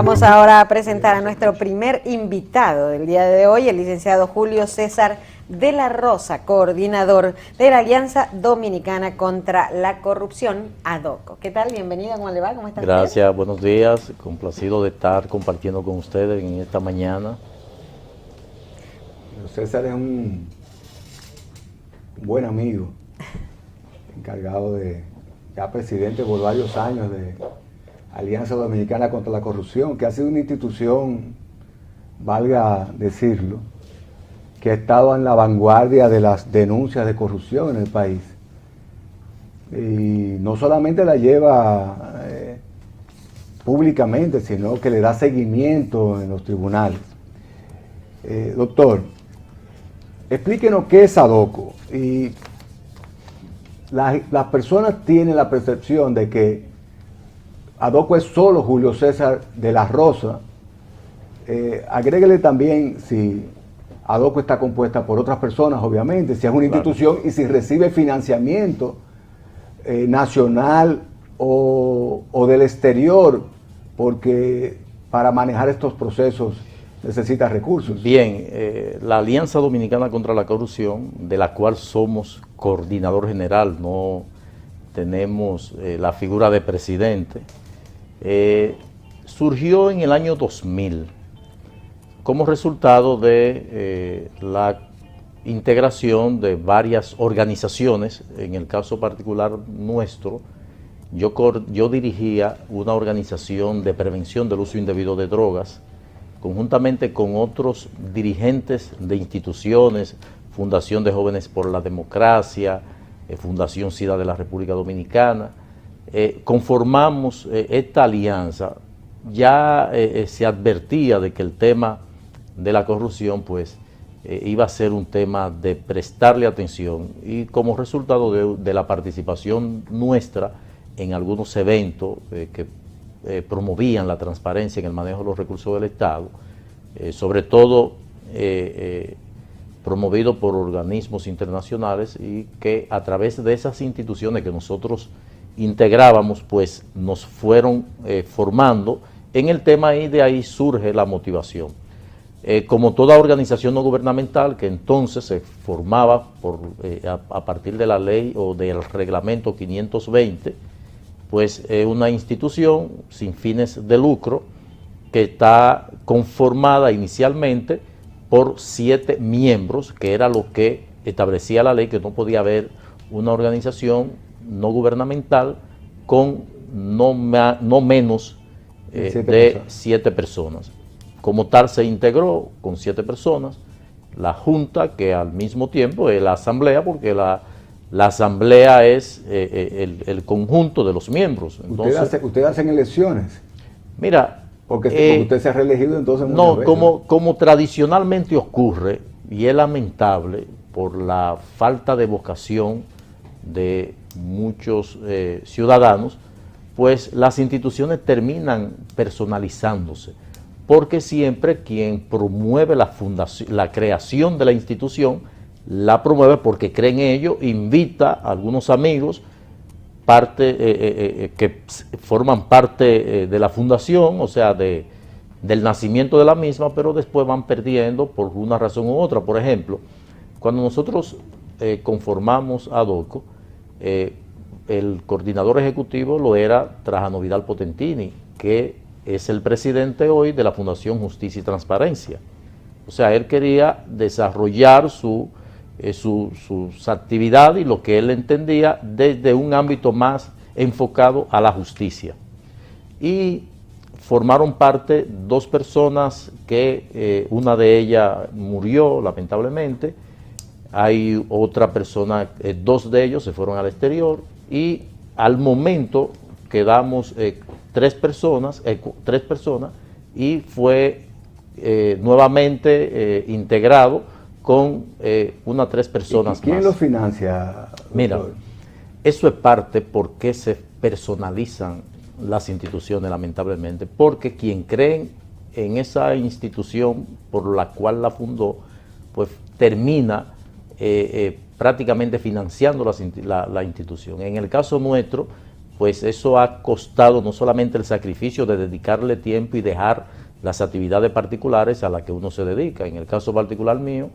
Vamos ahora a presentar a nuestro primer invitado del día de hoy, el licenciado Julio César de la Rosa, coordinador de la Alianza Dominicana contra la Corrupción, ADOCO. ¿Qué tal? Bienvenido, ¿cómo le va? ¿Cómo está? Gracias, buenos días, complacido de estar compartiendo con ustedes en esta mañana. César es un buen amigo, encargado de, ya presidente por varios años de Alianza Dominicana contra la Corrupción, que ha sido una institución, valga decirlo, que ha estado en la vanguardia de las denuncias de corrupción en el país. Y no solamente la lleva públicamente, sino que le da seguimiento en los tribunales. Doctor, explíquenos qué es ADOCO. Y las personas tienen la percepción de que ADOCO es solo Julio César de la Rosa. Agréguele también si ADOCO está compuesta por otras personas, obviamente, si es una institución y si recibe financiamiento nacional o del exterior, porque para manejar estos procesos necesita recursos. Bien, la Alianza Dominicana contra la Corrupción, de la cual somos coordinador general, no tenemos la figura de presidente, surgió en el año 2000 como resultado de la integración de varias organizaciones. En el caso particular nuestro, yo dirigía una organización de prevención del uso indebido de drogas, conjuntamente con otros dirigentes de instituciones, Fundación de Jóvenes por la Democracia, Fundación SIDA de la República Dominicana. Conformamos esta alianza. Ya se advertía de que el tema de la corrupción pues iba a ser un tema de prestarle atención, y como resultado de la participación nuestra en algunos eventos que promovían la transparencia en el manejo de los recursos del Estado, sobre todo promovido por organismos internacionales, y que a través de esas instituciones que nosotros integrábamos, pues nos fueron formando en el tema, y de ahí surge la motivación. Como toda organización no gubernamental que entonces se formaba a partir de la ley o del reglamento 520, pues es una institución sin fines de lucro que está conformada inicialmente por 7 miembros, que era lo que establecía la ley, que no podía haber una organización no gubernamental con no menos de 7 personas. Como tal se integró con 7 personas, la Junta, que al mismo tiempo es la Asamblea, porque la Asamblea es el conjunto de los miembros. Entonces, ¿Ustedes hacen elecciones? Mira, porque usted se ha reelegido entonces muchas no, veces. como tradicionalmente ocurre, y es lamentable por la falta de vocación de muchos ciudadanos, pues las instituciones terminan personalizándose, porque siempre quien promueve la creación de la institución, la promueve porque cree en ello, invita a algunos amigos que forman parte de la fundación, o sea, del nacimiento de la misma, pero después van perdiendo por una razón u otra. Por ejemplo, cuando nosotros conformamos ADOCO, el coordinador ejecutivo lo era Trajano Vidal Potentini, que es el presidente hoy de la Fundación Justicia y Transparencia. O sea, él quería desarrollar sus actividades y lo que él entendía desde un ámbito más enfocado a la justicia. Y formaron parte 2 personas que una de ellas murió lamentablemente, hay otra persona, 2 de ellos se fueron al exterior, y al momento quedamos 3 personas, y fue nuevamente integrado con unas 3 personas. ¿Quién más. lo financia? Mira, doctor? eso es parte porque se personalizan las instituciones, lamentablemente, porque quien cree en esa institución por la cual la fundó, pues termina prácticamente financiando la institución. En el caso nuestro, pues eso ha costado no solamente el sacrificio de dedicarle tiempo y dejar las actividades particulares a las que uno se dedica. En el caso particular mío,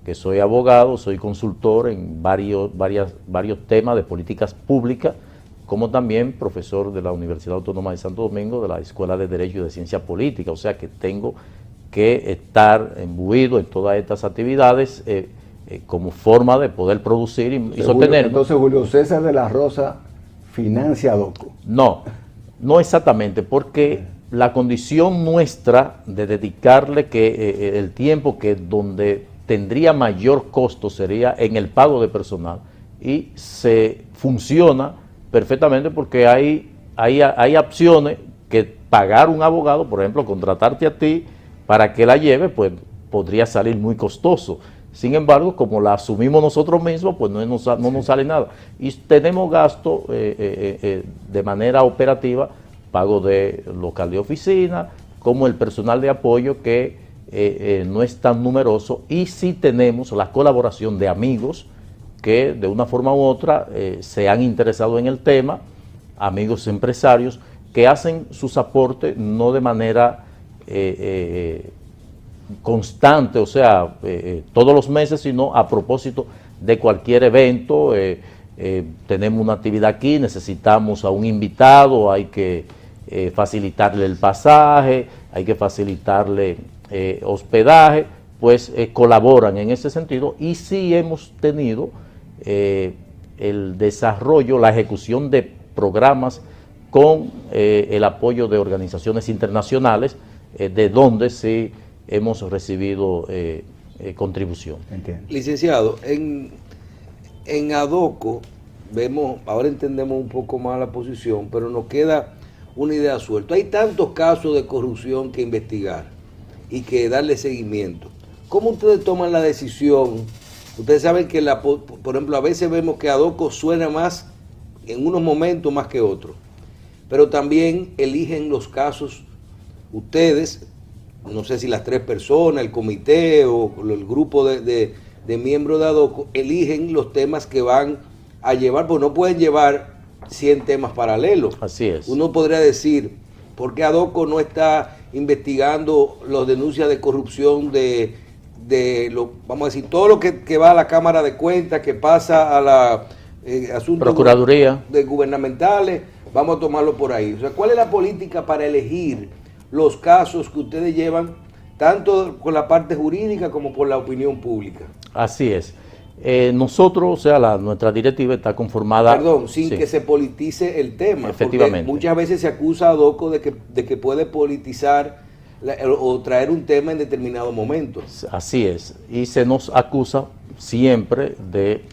que soy abogado, soy consultor en varios temas de políticas públicas, como también profesor de la Universidad Autónoma de Santo Domingo, de la Escuela de Derecho y de Ciencia Política, o sea que tengo que estar imbuido en todas estas actividades como forma de poder producir y sostener. Entonces Julio César de la Rosa financia a Adoco. No exactamente, porque la condición nuestra de dedicarle el tiempo que donde tendría mayor costo sería en el pago de personal, y se funciona perfectamente porque hay opciones que pagar un abogado, por ejemplo, contratarte a ti para que la lleve, pues podría salir muy costoso. Sin embargo, como la asumimos nosotros mismos, pues no nos sale nada. Y tenemos gasto de manera operativa, pago de local de oficina, como el personal de apoyo que no es tan numeroso, y sí tenemos la colaboración de amigos que de una forma u otra se han interesado en el tema, amigos empresarios que hacen sus aportes no de manera constante, o sea, todos los meses, sino a propósito de cualquier evento. Tenemos una actividad aquí, necesitamos a un invitado, hay que facilitarle el pasaje, hay que facilitarle hospedaje, pues colaboran en ese sentido, y sí hemos tenido el desarrollo, la ejecución de programas con el apoyo de organizaciones internacionales, de donde sí hemos recibido contribución. Entiendo. Licenciado, en Adoco vemos, ahora entendemos un poco más la posición, pero nos queda una idea suelta. Hay tantos casos de corrupción que investigar y que darle seguimiento. ¿Cómo ustedes toman la decisión? Ustedes saben que, por ejemplo, a veces vemos que Adoco suena más en unos momentos más que otros, pero también eligen los casos ustedes, no sé si las 3 personas, el comité o el grupo de miembros de Adoco, eligen los temas que van a llevar, porque no pueden llevar 100 temas paralelos. Así es. Uno podría decir, ¿por qué Adoco no está investigando las denuncias de corrupción vamos a decir, todo lo que va a la Cámara de Cuentas, que pasa a la asuntos Procuraduría de gubernamentales? Vamos a tomarlo por ahí. O sea, ¿cuál es la política para elegir los casos que ustedes llevan, tanto con la parte jurídica como por la opinión pública? Así es. Nosotros, o sea, nuestra directiva está conformada... Perdón, sin que se politice el tema. Efectivamente. Porque muchas veces se acusa a Adoco de que puede politizar o traer un tema en determinado momento. Así es. Y se nos acusa siempre de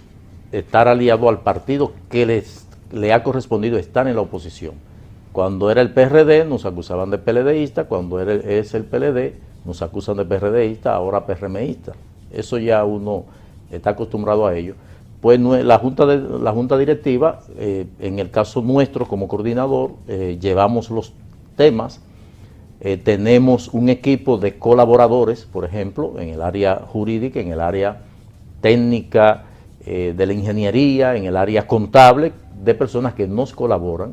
estar aliado al partido que le ha correspondido estar en la oposición. Cuando era el PRD nos acusaban de PLDista, cuando es el PLD nos acusan de PRDista, ahora PRMista. Eso ya uno está acostumbrado a ello. Pues la junta directiva, en el caso nuestro como coordinador, llevamos los temas. Tenemos un equipo de colaboradores, por ejemplo, en el área jurídica, en el área técnica, de la ingeniería, en el área contable, de personas que nos colaboran,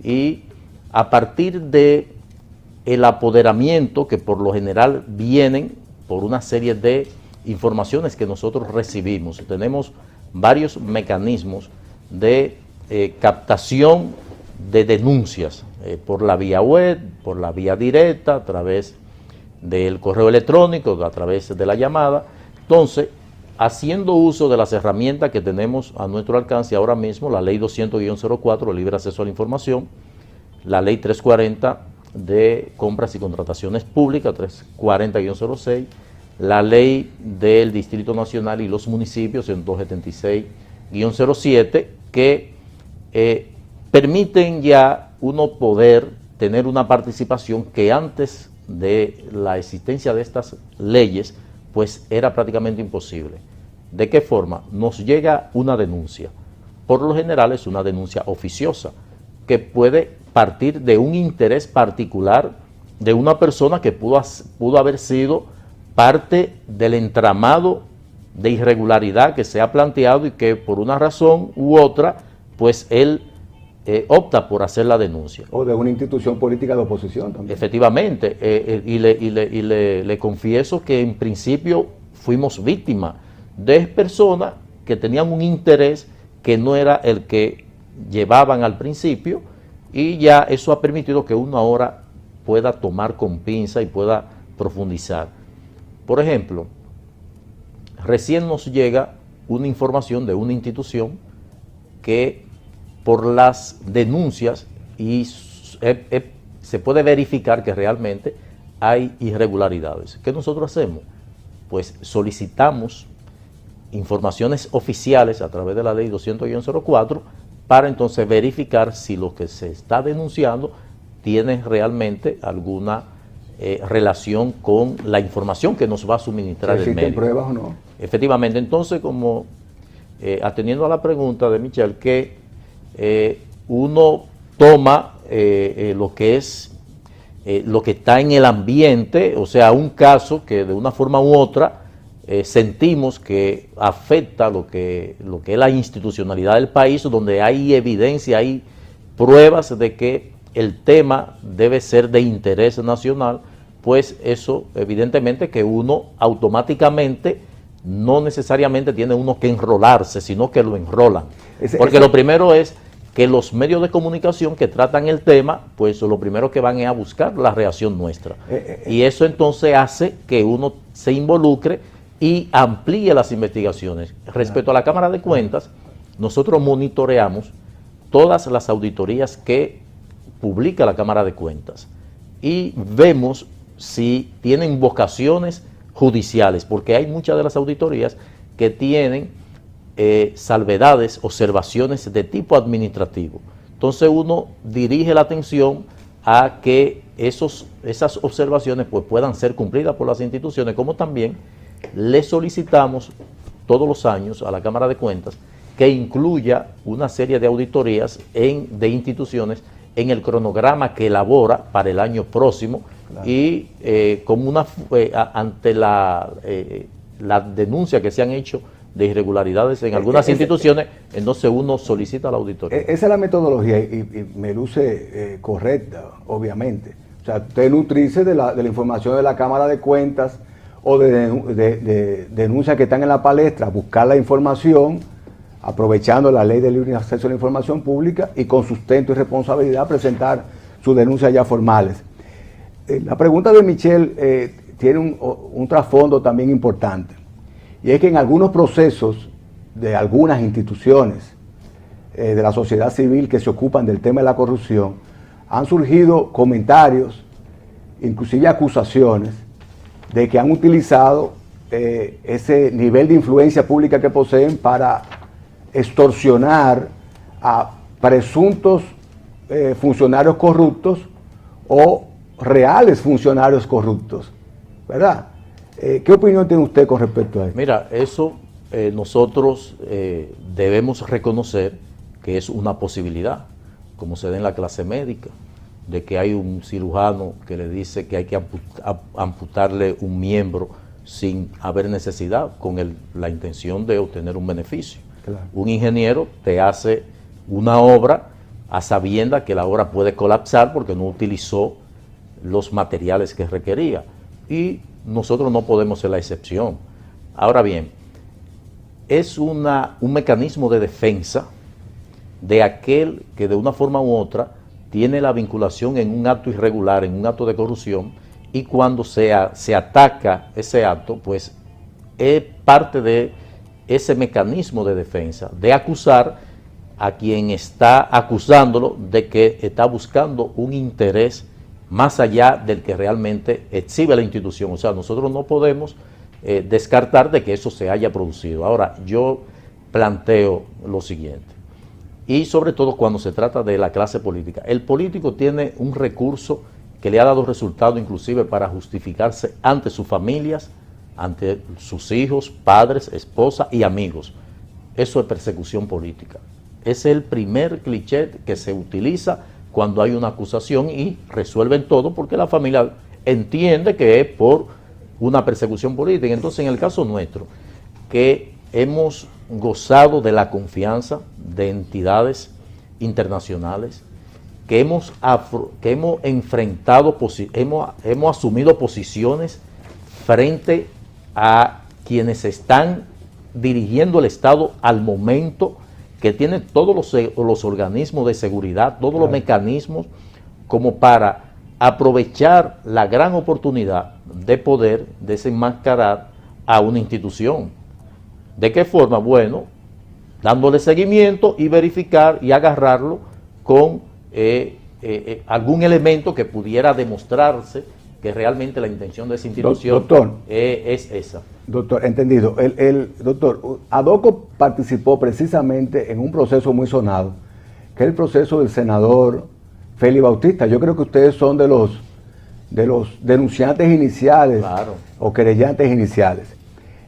y a partir de el apoderamiento que por lo general vienen por una serie de informaciones que nosotros recibimos. Tenemos varios mecanismos de captación de denuncias por la vía web, por la vía directa, a través del correo electrónico, a través de la llamada. Entonces, haciendo uso de las herramientas que tenemos a nuestro alcance ahora mismo, la ley 200-04, libre acceso a la información, la ley 340 de compras y contrataciones públicas, 340-06, la ley del Distrito Nacional y los municipios en 276-07, que permiten ya uno poder tener una participación que antes de la existencia de estas leyes, pues era prácticamente imposible. ¿De qué forma? Nos llega una denuncia. Por lo general es una denuncia oficiosa, que puede partir de un interés particular de una persona que pudo haber sido parte del entramado de irregularidad que se ha planteado y que por una razón u otra, pues él opta por hacer la denuncia. O de una institución política de oposición también. Efectivamente, le confieso que en principio fuimos víctimas de personas que tenían un interés que no era el que llevaban al principio, y ya eso ha permitido que uno ahora pueda tomar con pinza y pueda profundizar. Por ejemplo, recién nos llega una información de una institución que por las denuncias se puede verificar que realmente hay irregularidades. ¿Qué nosotros hacemos? Pues solicitamos informaciones oficiales a través de la ley 200-04 para entonces verificar si lo que se está denunciando tiene realmente alguna relación con la información que nos va a suministrar el medio. ¿Existen pruebas o no? Efectivamente, entonces, como atendiendo a la pregunta de Michelle, que uno toma lo que es lo que está en el ambiente, o sea, un caso que de una forma u otra sentimos que afecta lo que es la institucionalidad del país, donde hay evidencia, hay pruebas de que el tema debe ser de interés nacional, pues eso evidentemente que uno automáticamente no necesariamente tiene uno que enrolarse, sino que lo enrolan. Porque lo primero es que los medios de comunicación que tratan el tema, pues lo primero que van es a buscar la reacción nuestra. Y eso entonces hace que uno se involucre y amplíe las investigaciones. Respecto a la Cámara de Cuentas, nosotros monitoreamos todas las auditorías que publica la Cámara de Cuentas y vemos si tienen vocaciones judiciales, porque hay muchas de las auditorías que tienen salvedades, observaciones de tipo administrativo. Entonces uno dirige la atención a que esas observaciones pues puedan ser cumplidas por las instituciones, como también le solicitamos todos los años a la Cámara de Cuentas que incluya una serie de auditorías de instituciones en el cronograma que elabora para el año próximo. Claro. Y como ante la denuncia que se han hecho de irregularidades en algunas instituciones, entonces uno solicita la auditoría. Esa es la metodología y me luce correcta, obviamente. O sea, usted nutrice de la información de la Cámara de Cuentas o de denuncias que están en la palestra, buscar la información, aprovechando la ley de libre acceso a la información pública y con sustento y responsabilidad presentar sus denuncias ya formales. La pregunta de Michelle tiene un trasfondo también importante, y es que en algunos procesos de algunas instituciones de la sociedad civil que se ocupan del tema de la corrupción, han surgido comentarios, inclusive acusaciones, de que han utilizado ese nivel de influencia pública que poseen para extorsionar a presuntos funcionarios corruptos o reales funcionarios corruptos, ¿verdad? ¿Qué opinión tiene usted con respecto a eso? Mira, eso nosotros debemos reconocer que es una posibilidad, como se da en la clase médica, de que hay un cirujano que le dice que hay que amputarle un miembro sin haber necesidad, con la intención de obtener un beneficio. Claro. Un ingeniero te hace una obra a sabiendas que la obra puede colapsar porque no utilizó los materiales que requería, y nosotros no podemos ser la excepción. Ahora bien, es un mecanismo de defensa de aquel que de una forma u otra tiene la vinculación en un acto irregular, en un acto de corrupción, y cuando se ataca ese acto, pues es parte de ese mecanismo de defensa, de acusar a quien está acusándolo de que está buscando un interés más allá del que realmente exhibe la institución. O sea, nosotros no podemos descartar de que eso se haya producido. Ahora, yo planteo lo siguiente, y sobre todo cuando se trata de la clase política. El político tiene un recurso que le ha dado resultado inclusive para justificarse ante sus familias, ante sus hijos, padres, esposa y amigos. Eso es persecución política. Ese es el primer cliché que se utiliza cuando hay una acusación, y resuelven todo porque la familia entiende que es por una persecución política. Entonces, en el caso nuestro, que hemos gozado de la confianza de entidades internacionales, que hemos enfrentado, hemos asumido posiciones frente a quienes están dirigiendo el Estado al momento, que tienen todos los organismos de seguridad, todos los mecanismos como para aprovechar la gran oportunidad de poder desenmascarar a una institución. ¿De qué forma? Bueno, dándole seguimiento y verificar y agarrarlo con algún elemento que pudiera demostrarse que realmente la intención de esa institución es esa. Doctor, entendido. Doctor, ADOCO participó precisamente en un proceso muy sonado, que es el proceso del senador Félix Bautista. Yo creo que ustedes son de los denunciantes iniciales, claro, o querellantes iniciales.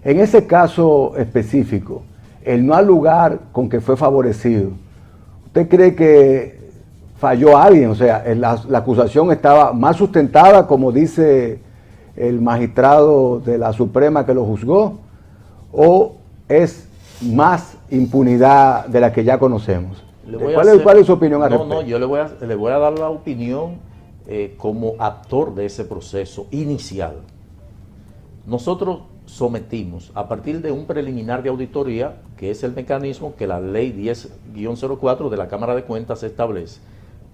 En ese caso específico, el no al lugar con que fue favorecido, ¿usted cree que falló alguien? O sea, la acusación estaba más sustentada, como dice el magistrado de la Suprema que lo juzgó, o es más impunidad de la que ya conocemos. ¿Cuál es su opinión al respecto? No, yo le voy a dar la opinión como actor de ese proceso inicial. Nosotros sometimos, a partir de un preliminar de auditoría, que es el mecanismo que la ley 10-04 de la Cámara de Cuentas establece.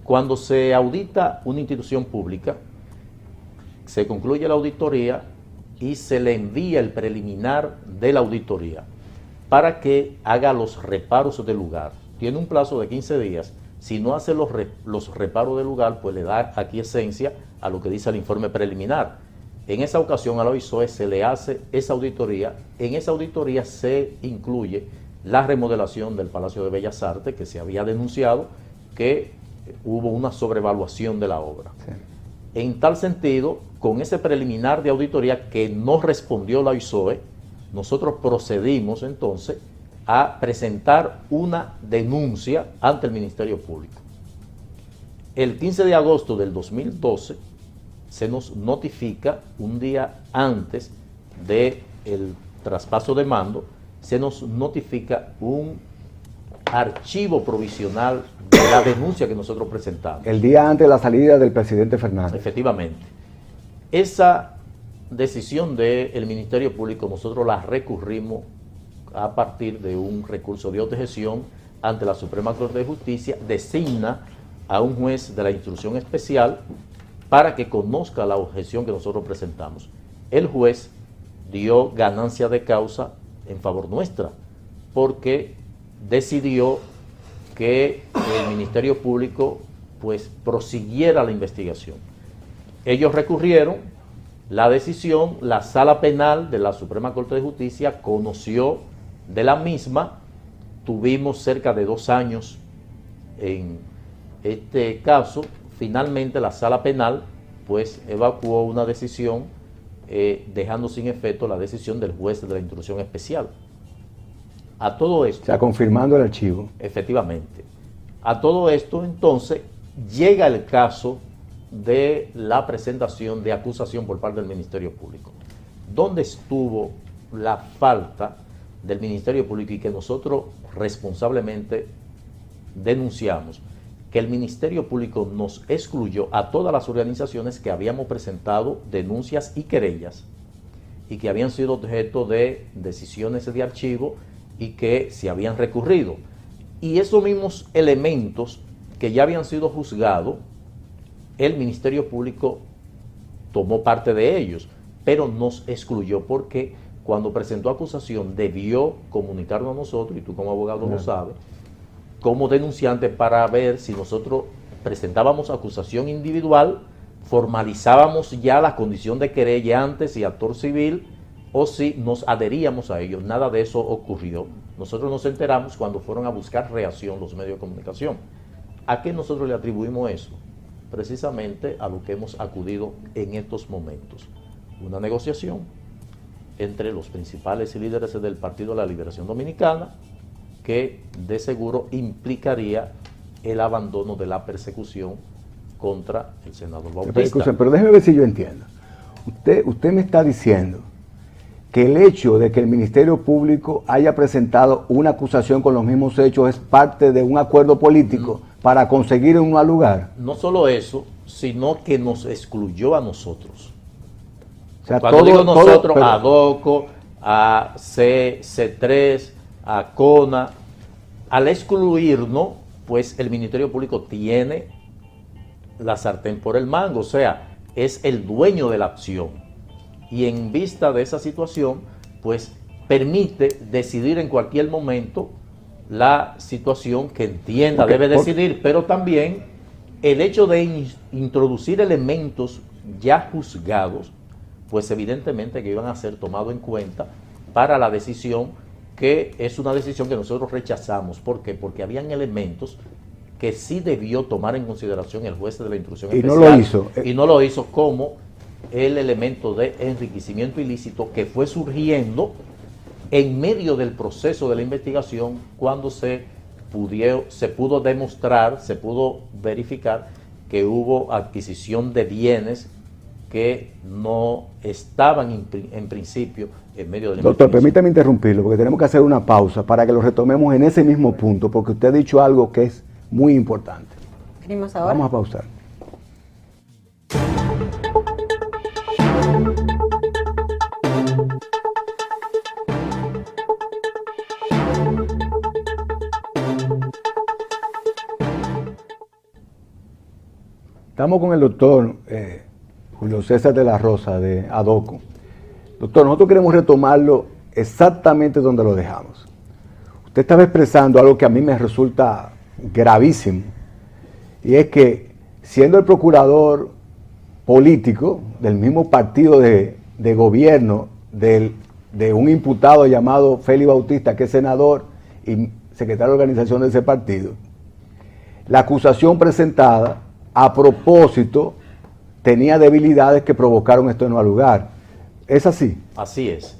Cuando se audita una institución pública, se concluye la auditoría y se le envía el preliminar de la auditoría para que haga los reparos del lugar. Tiene un plazo de 15 días. Si no hace los reparos del lugar, pues le da aquiescencia a lo que dice el informe preliminar. En esa ocasión a la OISOE se le hace esa auditoría. En esa auditoría se incluye la remodelación del Palacio de Bellas Artes, que se había denunciado que hubo una sobrevaluación de la obra. Sí. En tal sentido, con ese preliminar de auditoría que no respondió la OISOE, nosotros procedimos entonces a presentar una denuncia ante el Ministerio Público. El 15 de agosto del 2012 se nos notifica, un día antes del traspaso de mando, se nos notifica un archivo provisional de la denuncia que nosotros presentamos. El día antes de la salida del presidente Fernández. Efectivamente. Esa decisión del Ministerio Público nosotros la recurrimos a partir de un recurso de objeción ante la Suprema Corte de Justicia, designa a un juez de la instrucción especial para que conozca la objeción que nosotros presentamos. El juez dio ganancia de causa en favor nuestra, porque decidió que el Ministerio Público pues prosiguiera la investigación. Ellos recurrieron la decisión, la Sala Penal de la Suprema Corte de Justicia conoció de la misma, tuvimos cerca de 2 años en este caso. Finalmente la Sala Penal pues evacuó una decisión dejando sin efecto la decisión del juez de la instrucción especial. A todo esto... O sea, confirmando el archivo. Efectivamente. A todo esto entonces llega el caso de la presentación de acusación por parte del Ministerio Público. ¿Dónde estuvo la falta del Ministerio Público y que nosotros responsablemente denunciamos? Que el Ministerio Público nos excluyó a todas las organizaciones que habíamos presentado denuncias y querellas y que habían sido objeto de decisiones de archivo y que se habían recurrido. Y esos mismos elementos que ya habían sido juzgados, el Ministerio Público tomó parte de ellos, pero nos excluyó porque cuando presentó acusación debió comunicarnos a nosotros, y tú como abogado lo sabes, como denunciante, para ver si nosotros presentábamos acusación individual, formalizábamos ya la condición de querellantes y actor civil, o si nos adheríamos a ellos. Nada de eso ocurrió. Nosotros nos enteramos cuando fueron a buscar reacción los medios de comunicación. ¿A qué nosotros le atribuimos eso? Precisamente a lo que hemos acudido en estos momentos. Una negociación entre los principales líderes del Partido de la Liberación Dominicana, que de seguro implicaría el abandono de la persecución contra el senador Bautista. Pero déjeme ver si yo entiendo. Usted me está diciendo que el hecho de que el Ministerio Público haya presentado una acusación con los mismos hechos es parte de un acuerdo político para conseguir un lugar? No solo eso, sino que nos excluyó a nosotros. O sea, Cuando digo nosotros, a DOCO, a C3, a CONA, al excluirnos, pues el Ministerio Público tiene la sartén por el mango, o sea, es el dueño de la acción. Y en vista de esa situación, pues permite decidir en cualquier momento la situación que entienda, debe decidir, pero también el hecho de introducir elementos ya juzgados, pues evidentemente que iban a ser tomados en cuenta para la decisión, que es una decisión que nosotros rechazamos. ¿Por qué? Porque habían elementos que sí debió tomar en consideración el juez de la instrucción especial. Y no lo hizo. Y no lo hizo, como el elemento de enriquecimiento ilícito que fue surgiendo en medio del proceso de la investigación, cuando se pudo demostrar, se pudo verificar que hubo adquisición de bienes que no estaban en principio en medio de la investigación. Doctor, permítame interrumpirlo, porque tenemos que hacer una pausa para que lo retomemos en ese mismo punto, porque usted ha dicho algo que es muy importante. ¿Venimos ahora? Vamos a pausar. Estamos con el doctor Julio César de la Rosa, de ADOCO. Doctor, nosotros queremos retomarlo exactamente donde lo dejamos. Usted estaba expresando algo que a mí me resulta gravísimo, y es que, siendo el procurador político del mismo partido de gobierno de un imputado llamado Félix Bautista, que es senador y secretario de organización de ese partido, la acusación presentada a propósito tenía debilidades que provocaron esto en no lugar. ¿Es así? Así es.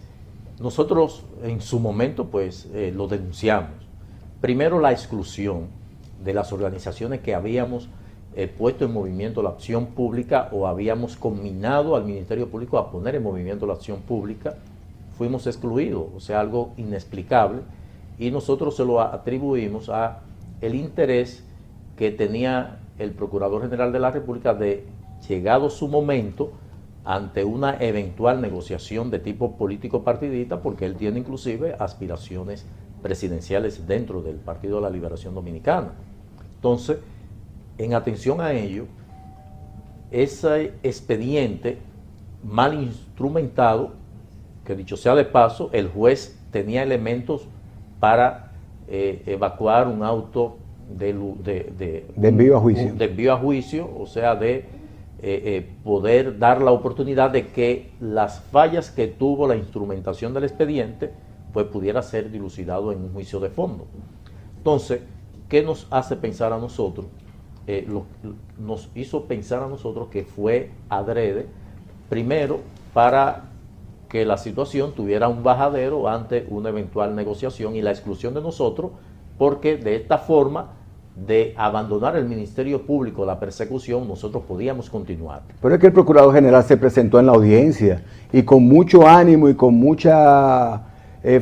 Nosotros en su momento pues lo denunciamos. Primero, la exclusión de las organizaciones que habíamos puesto en movimiento la acción pública, o habíamos combinado al Ministerio Público a poner en movimiento la acción pública. Fuimos excluidos, o sea, algo inexplicable, y nosotros se lo atribuimos a el interés que tenía el Procurador General de la República de, llegado su momento, ante una eventual negociación de tipo político partidista, porque él tiene inclusive aspiraciones presidenciales dentro del Partido de la Liberación Dominicana. Entonces, en atención a ello, ese expediente mal instrumentado, que dicho sea de paso, el juez tenía elementos para evacuar un auto de envío a juicio. De envío a juicio, o sea, de poder dar la oportunidad de que las fallas que tuvo la instrumentación del expediente pues pudiera ser dilucidado en un juicio de fondo. Entonces, ¿qué nos hace pensar a nosotros? Nos hizo pensar a nosotros que fue adrede, primero para que la situación tuviera un bajadero ante una eventual negociación y la exclusión de nosotros, porque de esta forma, de abandonar el Ministerio Público la persecución, nosotros podíamos continuar. Pero es que el Procurador General se presentó en la audiencia y con mucho ánimo y con mucha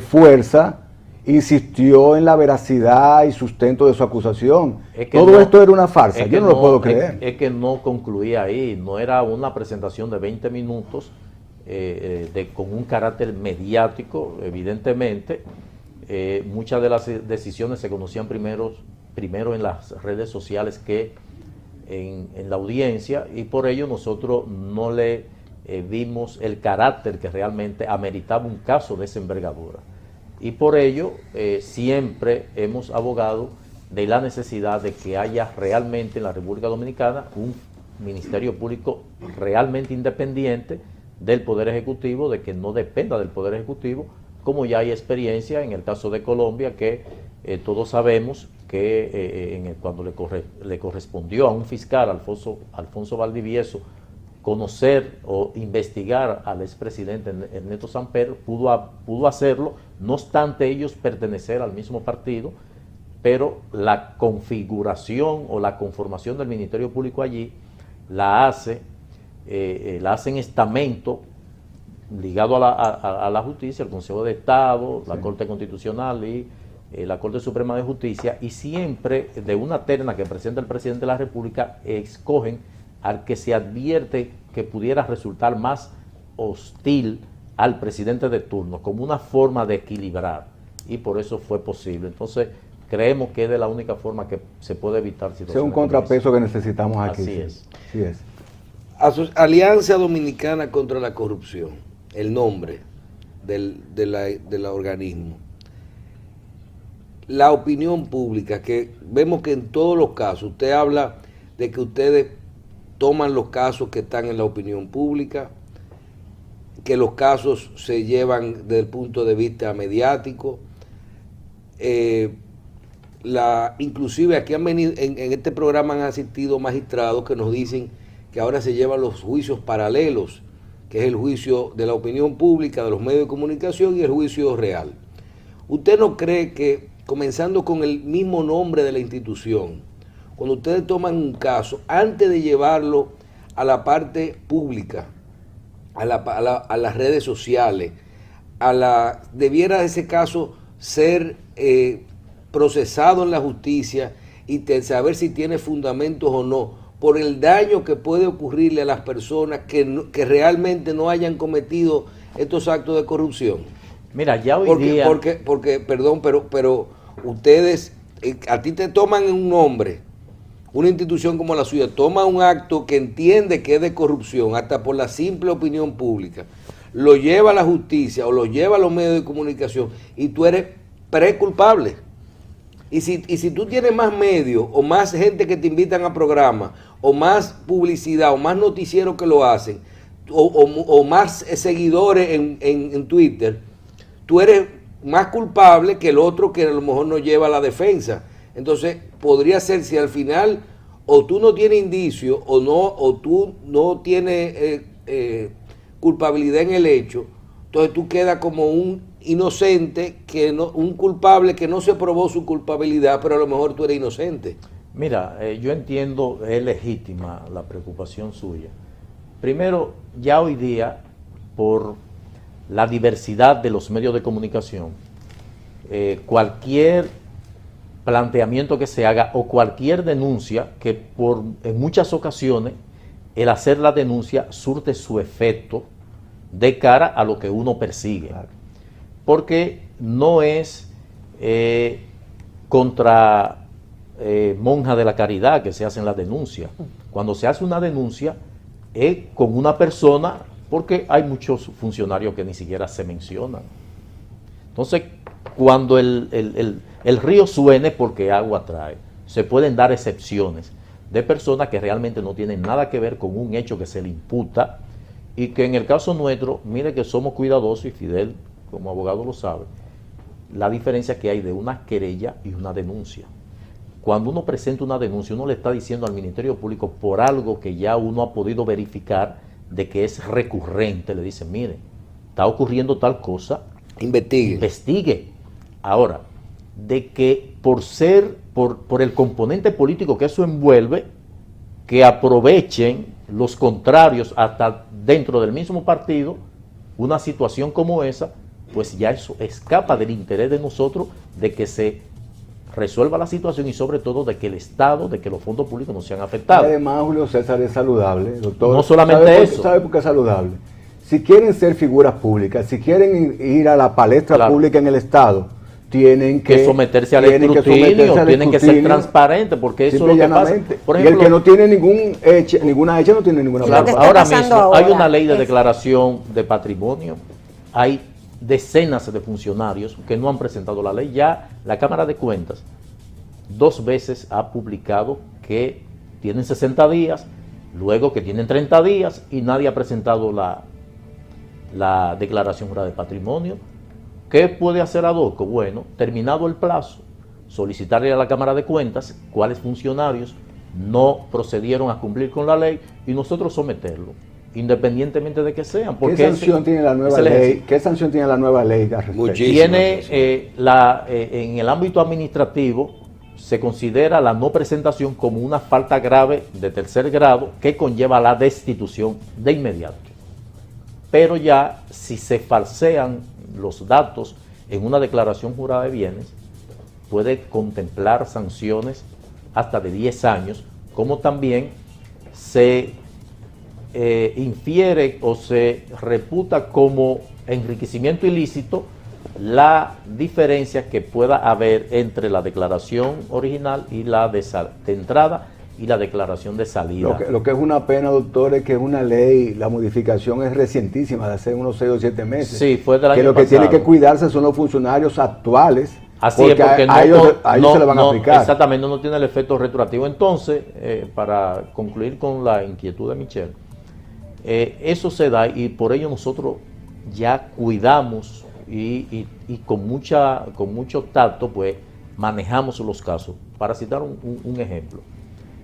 fuerza insistió en la veracidad y sustento de su acusación. Todo esto era una farsa, yo no lo puedo creer. Es que no concluía ahí, no era una presentación de 20 minutos con un carácter mediático, evidentemente. Muchas de las decisiones se conocían primero en las redes sociales que en la audiencia, y por ello nosotros no le vimos el carácter que realmente ameritaba un caso de esa envergadura. Y por ello siempre hemos abogado de la necesidad de que haya realmente en la República Dominicana un Ministerio Público realmente independiente del Poder Ejecutivo, de que no dependa del Poder Ejecutivo, como ya hay experiencia en el caso de Colombia, que todos sabemos que cuando le correspondió a un fiscal, Alfonso Valdivieso, conocer o investigar al expresidente Ernesto Samper, pudo hacerlo, no obstante ellos pertenecer al mismo partido, pero la configuración o la conformación del Ministerio Público allí la hacen estamento ligado a la justicia, el Consejo de Estado, la Corte Constitucional y la Corte Suprema de Justicia, y siempre de una terna que presenta el presidente de la República escogen al que se advierte que pudiera resultar más hostil al presidente de turno, como una forma de equilibrar, y por eso fue posible. Entonces, creemos que es de la única forma que se puede evitar situaciones. Es un contrapeso que necesitamos aquí. Así es. Así es. Alianza Dominicana contra la Corrupción, el nombre del organismo. La opinión pública, que vemos que en todos los casos, usted habla de que ustedes toman los casos que están en la opinión pública, que los casos se llevan desde el punto de vista mediático, inclusive aquí han venido, en este programa han asistido magistrados que nos dicen que ahora se llevan los juicios paralelos, que es el juicio de la opinión pública, de los medios de comunicación y el juicio real. ¿Usted no cree que, comenzando con el mismo nombre de la institución, cuando ustedes toman un caso, antes de llevarlo a la parte pública, a las redes sociales, debiera ese caso ser procesado en la justicia y saber si tiene fundamentos o no, por el daño que puede ocurrirle a las personas que realmente no hayan cometido estos actos de corrupción? Mira, ya hoy día... Porque perdón, pero ustedes, a ti te toman un nombre, una institución como la suya, toma un acto que entiende que es de corrupción, hasta por la simple opinión pública, lo lleva a la justicia o lo lleva a los medios de comunicación y tú eres preculpable. Y si tú tienes más medios o más gente que te invitan a programas o más publicidad o más noticieros que lo hacen o más seguidores en Twitter, tú eres más culpable que el otro que a lo mejor no lleva la defensa. Entonces podría ser, si al final o tú no tienes indicio o tú no tienes culpabilidad en el hecho, entonces tú quedas como un inocente, un culpable que no se probó su culpabilidad, pero a lo mejor tú eres inocente. Mira, yo entiendo, es legítima la preocupación suya. Primero, ya hoy día, por la diversidad de los medios de comunicación, cualquier planteamiento que se haga o cualquier denuncia, que en muchas ocasiones el hacer la denuncia surte su efecto de cara a lo que uno persigue. Claro. Porque no es contra monjas de la caridad que se hacen las denuncias. Cuando se hace una denuncia es con una persona, porque hay muchos funcionarios que ni siquiera se mencionan. Entonces, cuando el río suene, porque agua trae, se pueden dar excepciones de personas que realmente no tienen nada que ver con un hecho que se le imputa, y que en el caso nuestro, mire que somos cuidadosos, y Fidel como abogado lo sabe, la diferencia que hay de una querella y una denuncia. Cuando uno presenta una denuncia, uno le está diciendo al Ministerio Público por algo que ya uno ha podido verificar de que es recurrente, le dicen, mire, está ocurriendo tal cosa, investigue. Ahora, de que por el componente político que eso envuelve, que aprovechen los contrarios hasta dentro del mismo partido una situación como esa, pues ya eso escapa del interés de nosotros de que se resuelva la situación y sobre todo de que el Estado, de que los fondos públicos no sean afectados. Además, Julio César, es saludable, doctor. No solamente eso. ¿Sabe por qué es saludable? Si quieren ser figuras públicas, si quieren ir a la palestra pública en el Estado, tienen que someterse al escrutinio, tienen que ser transparentes, porque eso es lo que pasa. Por ejemplo, y el que no tiene ninguna hecha no tiene ninguna prueba. Ahora mismo hay una ley de declaración de patrimonio, hay decenas de funcionarios que no han presentado la ley. Ya la Cámara de Cuentas 2 veces ha publicado que tienen 60 días, luego que tienen 30 días y nadie ha presentado la declaración jurada de patrimonio. ¿Qué puede hacer ADOCO? Bueno, terminado el plazo, solicitarle a la Cámara de Cuentas cuáles funcionarios no procedieron a cumplir con la ley y nosotros someterlo, independientemente de que sean. Porque ¿Qué sanción tiene la nueva ley? ¿Qué sanción tiene la nueva ley? Tiene en el ámbito administrativo, se considera la no presentación como una falta grave de tercer grado que conlleva la destitución de inmediato. pero ya si se falsean los datos en una declaración jurada de bienes, puede contemplar sanciones hasta de 10 años, como también se infiere o se reputa como enriquecimiento ilícito la diferencia que pueda haber entre la declaración original y la de entrada y la declaración de salida. Lo que es una pena, doctor, es que es una ley, la modificación es recientísima, de hace unos 6 o 7 meses. Sí, fue del año que lo que pasado. tiene que cuidarse son los funcionarios actuales. Así es, porque a ellos se le van a aplicar. Exactamente, no tiene el efecto retroactivo. Entonces, para concluir con la inquietud de Michelle, eso se da y por ello nosotros ya cuidamos y con mucho tacto pues manejamos los casos. Para citar un ejemplo,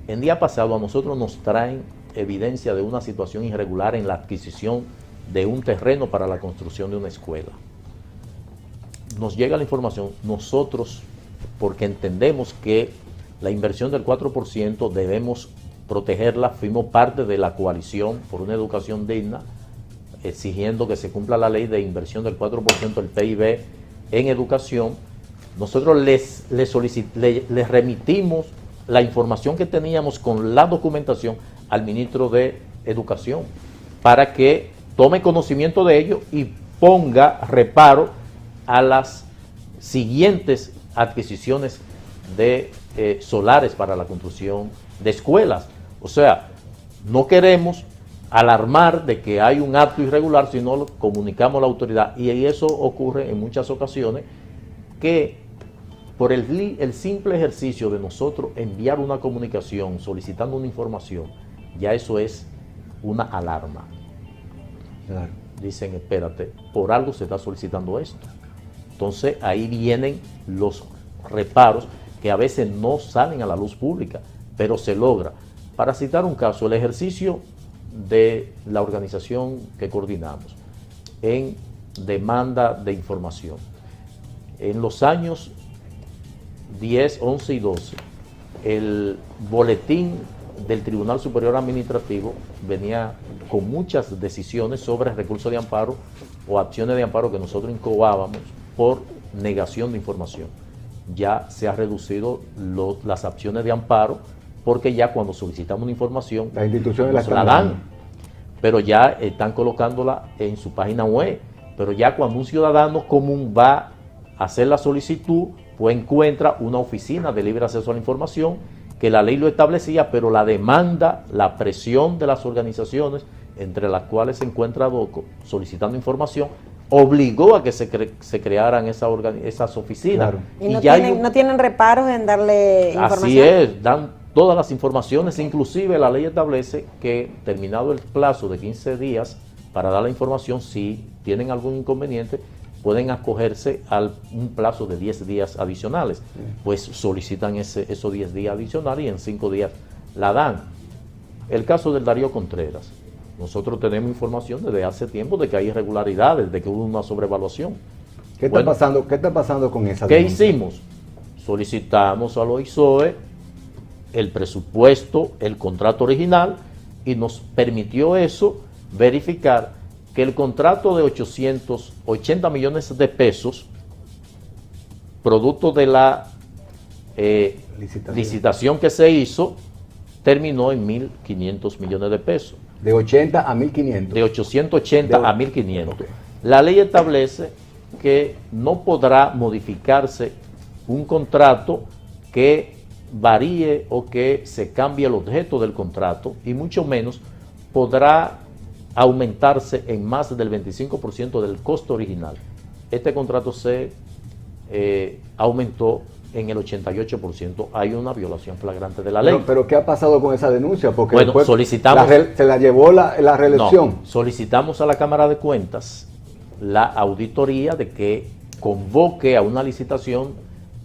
el día pasado a nosotros nos traen evidencia de una situación irregular en la adquisición de un terreno para la construcción de una escuela. Nos llega la información, nosotros, porque entendemos que la inversión del 4% debemos protegerla, fuimos parte de la coalición por una educación digna, exigiendo que se cumpla la ley de inversión del 4% del PIB en educación. Nosotros les remitimos la información que teníamos con la documentación al ministro de Educación para que tome conocimiento de ello y ponga reparo a las siguientes adquisiciones de solares para la construcción de escuelas. O sea, no queremos alarmar de que hay un acto irregular, sino lo comunicamos a la autoridad. Y eso ocurre en muchas ocasiones que por el simple ejercicio de nosotros enviar una comunicación solicitando una información, ya eso es una alarma. Claro. Dicen, espérate, por algo se está solicitando esto. Entonces ahí vienen los reparos que a veces no salen a la luz pública, pero se logra. Para citar un caso, el ejercicio de la organización que coordinamos en demanda de información. En los años 10, 11 y 12, el boletín del Tribunal Superior Administrativo venía con muchas decisiones sobre recursos de amparo o acciones de amparo que nosotros incoábamos por negación de información. Ya se ha reducido las acciones de amparo porque ya cuando solicitamos una información las instituciones nos la dan, pero ya están colocándola en su página web. Pero ya cuando un ciudadano común va a hacer la solicitud, pues encuentra una oficina de libre acceso a la información que la ley lo establecía, pero la demanda, la presión de las organizaciones, entre las cuales se encuentra DOCO, solicitando información, obligó a que se crearan esas oficinas. Claro. ¿Y no tienen reparos en darle información? Así es, dan todas las informaciones, inclusive la ley establece que terminado el plazo de 15 días para dar la información, si tienen algún inconveniente, pueden acogerse a un plazo de 10 días adicionales. Pues solicitan esos 10 días adicionales y en 5 días la dan. El caso del Darío Contreras. Nosotros tenemos información desde hace tiempo de que hay irregularidades, de que hubo una sobrevaluación. ¿Qué está pasando con esa ¿Qué denuncia? hicimos? Solicitamos a los ISOE el presupuesto, el contrato original, y nos permitió eso verificar que el contrato de 880 millones de pesos, producto de la licitación que se hizo, terminó en 1.500 millones de pesos. De 80 a 1.500. De 880 a 1.500. Okay. La ley establece que no podrá modificarse un contrato que varíe o que se cambie el objeto del contrato, y mucho menos podrá aumentarse en más del 25% del costo original. Este contrato se aumentó en el 88%. Hay una violación flagrante de la ley. Pero ¿qué ha pasado con esa denuncia? Porque bueno, después solicitamos, se la llevó la reelección. No, solicitamos a la Cámara de Cuentas la auditoría de que convoque a una licitación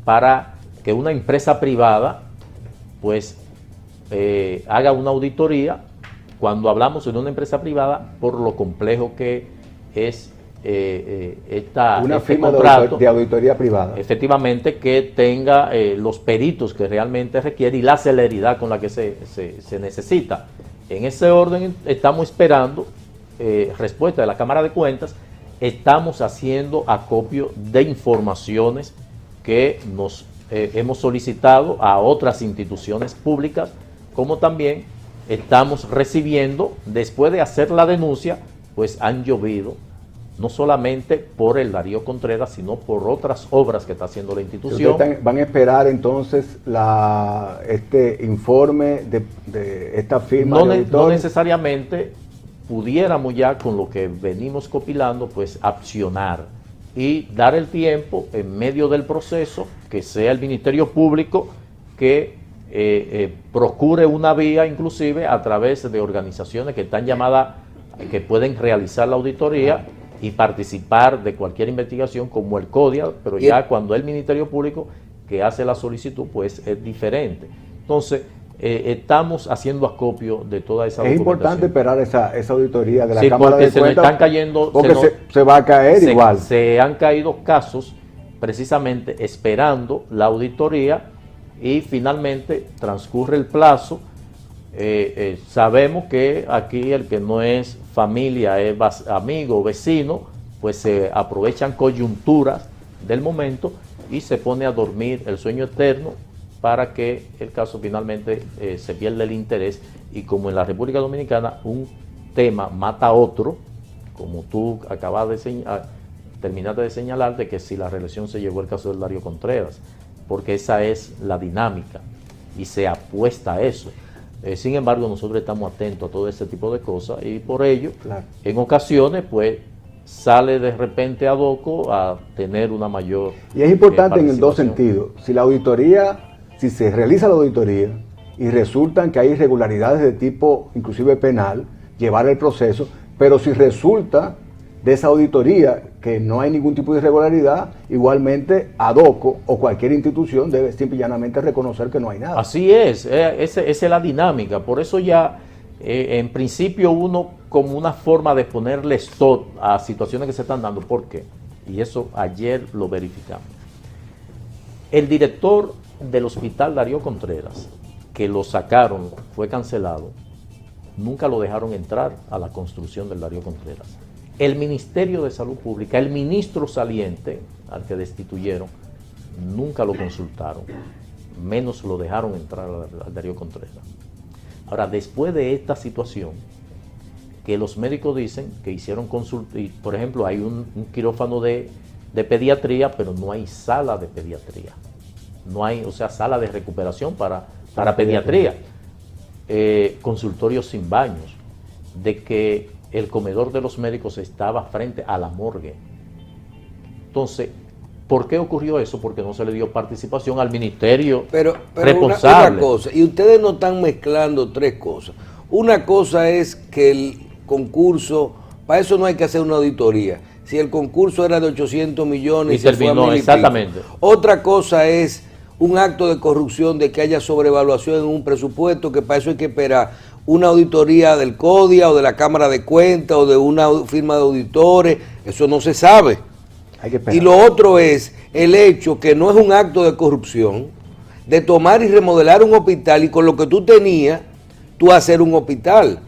para que una empresa privada pues haga una auditoría. Cuando hablamos de una empresa privada, por lo complejo que es una firma contrato, de auditoría privada. Efectivamente, que tenga los peritos que realmente requiere y la celeridad con la que se necesita. En ese orden estamos esperando respuesta de la Cámara de Cuentas, estamos haciendo acopio de informaciones que nos hemos solicitado a otras instituciones públicas, como también estamos recibiendo, después de hacer la denuncia, pues han llovido, no solamente por el Darío Contreras, sino por otras obras que está haciendo la institución. ¿Van a esperar entonces este informe de esta firma de auditores? No necesariamente. Pudiéramos ya, con lo que venimos copilando, pues accionar y dar el tiempo en medio del proceso, que sea el Ministerio Público que procure una vía, inclusive a través de organizaciones que están llamadas, que pueden realizar la auditoría y participar de cualquier investigación, como el CODIA, pero ya cuando el Ministerio Público que hace la solicitud, pues es diferente. Entonces, estamos haciendo acopio de toda esa documentación. Es importante esperar esa auditoría de la sí, Cámara de Cuentas. Porque se nos están cayendo... Porque se va a caer igual. Se han caído casos precisamente esperando la auditoría y finalmente transcurre el plazo. Sabemos que aquí el que no es familia, es amigo o vecino, pues se aprovechan coyunturas del momento y se pone a dormir el sueño eterno para que el caso finalmente se pierda el interés, y como en la República Dominicana un tema mata a otro, como tú acabas de terminaste de señalar, de que si la reelección se llevó el caso del Darío Contreras, porque esa es la dinámica y se apuesta a eso. Sin embargo, nosotros estamos atentos a todo ese tipo de cosas y por ello, claro, en ocasiones, pues, sale de repente ADOCO a tener una mayor... Y es importante en dos sentidos. Si se realiza la auditoría y resultan que hay irregularidades de tipo inclusive penal, llevar el proceso, pero si resulta de esa auditoría que no hay ningún tipo de irregularidad, igualmente ADOCO o cualquier institución debe simple y llanamente reconocer que no hay nada. Así es, esa es la dinámica. Por eso ya, en principio, uno como una forma de ponerle stop a situaciones que se están dando. ¿Por qué? Y eso ayer lo verificamos. El director del Hospital Darío Contreras, que lo sacaron, fue cancelado, nunca lo dejaron entrar a la construcción del Darío Contreras. El Ministerio de Salud Pública, el ministro saliente, al que destituyeron, nunca lo consultaron, menos lo dejaron entrar al Darío Contreras. Ahora, después de esta situación, que los médicos dicen que hicieron consulta, y por ejemplo, hay un quirófano de pediatría, pero no hay sala de pediatría. No hay, o sea, sala de recuperación para pediatría. Consultorios sin baños, de que el comedor de los médicos estaba frente a la morgue. Entonces, ¿por qué ocurrió eso? Porque no se le dio participación al ministerio responsable. Una cosa, y ustedes no están mezclando tres cosas. Una cosa es que el concurso, para eso no hay que hacer una auditoría. Si el concurso era de 800 millones y se terminó, exactamente. Otra cosa es un acto de corrupción, de que haya sobrevaluación en un presupuesto, que para eso hay que esperar una auditoría del CODIA o de la Cámara de Cuentas o de una firma de auditores. Eso no se sabe. Hay que esperar. Y lo otro es el hecho que no es un acto de corrupción de tomar y remodelar un hospital y con lo que tú tenías, tú hacer un hospital.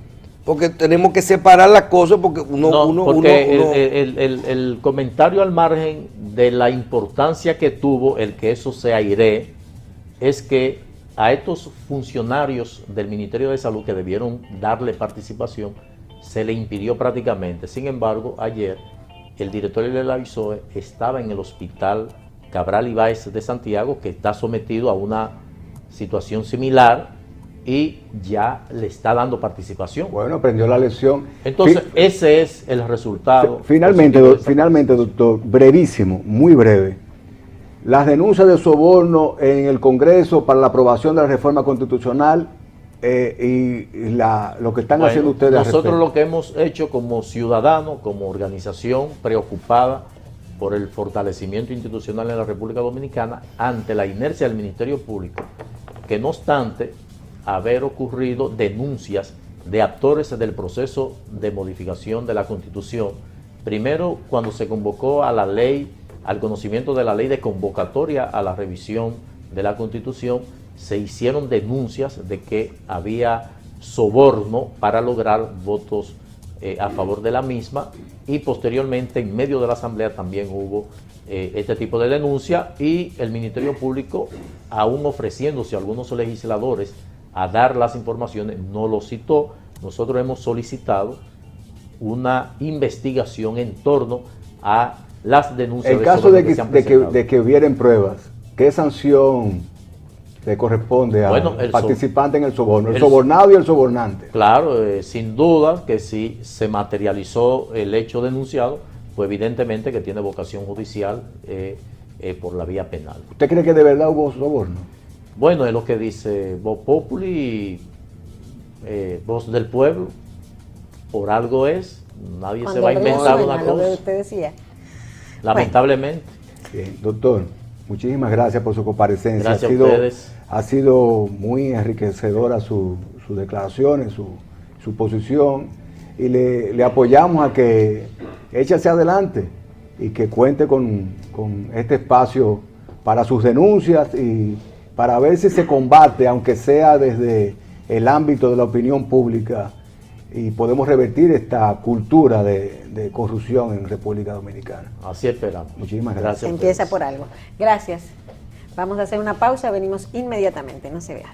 Porque tenemos que separar las cosas porque el comentario al margen de la importancia que tuvo el que eso se airee es que a estos funcionarios del Ministerio de Salud que debieron darle participación se le impidió prácticamente. Sin embargo, ayer el director de la ISOE estaba en el Hospital Cabral Ibáez de Santiago, que está sometido a una situación similar, y ya le está dando participación. Bueno, aprendió la lección. Entonces, ese es el resultado. Finalmente, doctor, brevísimo, muy breve. Las denuncias de soborno en el Congreso para la aprobación de la reforma constitucional lo que están haciendo ustedes. Nosotros lo que hemos hecho como ciudadanos, como organización preocupada por el fortalecimiento institucional en la República Dominicana, ante la inercia del Ministerio Público, que no obstante haber ocurrido denuncias de actores del proceso de modificación de la Constitución, primero cuando se convocó a la ley, al conocimiento de la ley de convocatoria a la revisión de la Constitución, se hicieron denuncias de que había soborno para lograr votos a favor de la misma, y posteriormente en medio de la asamblea también hubo este tipo de denuncia, y el Ministerio Público, aún ofreciéndose a algunos legisladores a dar las informaciones, no lo citó. Nosotros hemos solicitado una investigación en torno a las denuncias. En caso de que hubieran pruebas, ¿qué sanción le corresponde al participante en el soborno? El sobornado y el sobornante. Claro, sin duda que si se materializó el hecho denunciado, pues evidentemente que tiene vocación judicial por la vía penal. ¿Usted cree que de verdad hubo soborno? Bueno, es lo que dice Voz Populi, Voz del Pueblo. Por algo es, nadie se va a inventar una cosa. Lo que usted decía. Lamentablemente. Bien, doctor, muchísimas gracias por su comparecencia. Gracias a ustedes. Ha sido muy enriquecedora sus declaraciones, su posición, y le apoyamos a que eche hacia adelante y que cuente con este espacio para sus denuncias y para ver si se combate, aunque sea desde el ámbito de la opinión pública, y podemos revertir esta cultura de corrupción en República Dominicana. Así esperamos. Muchísimas gracias. Empieza por algo. Gracias. Vamos a hacer una pausa, venimos inmediatamente, no se vean.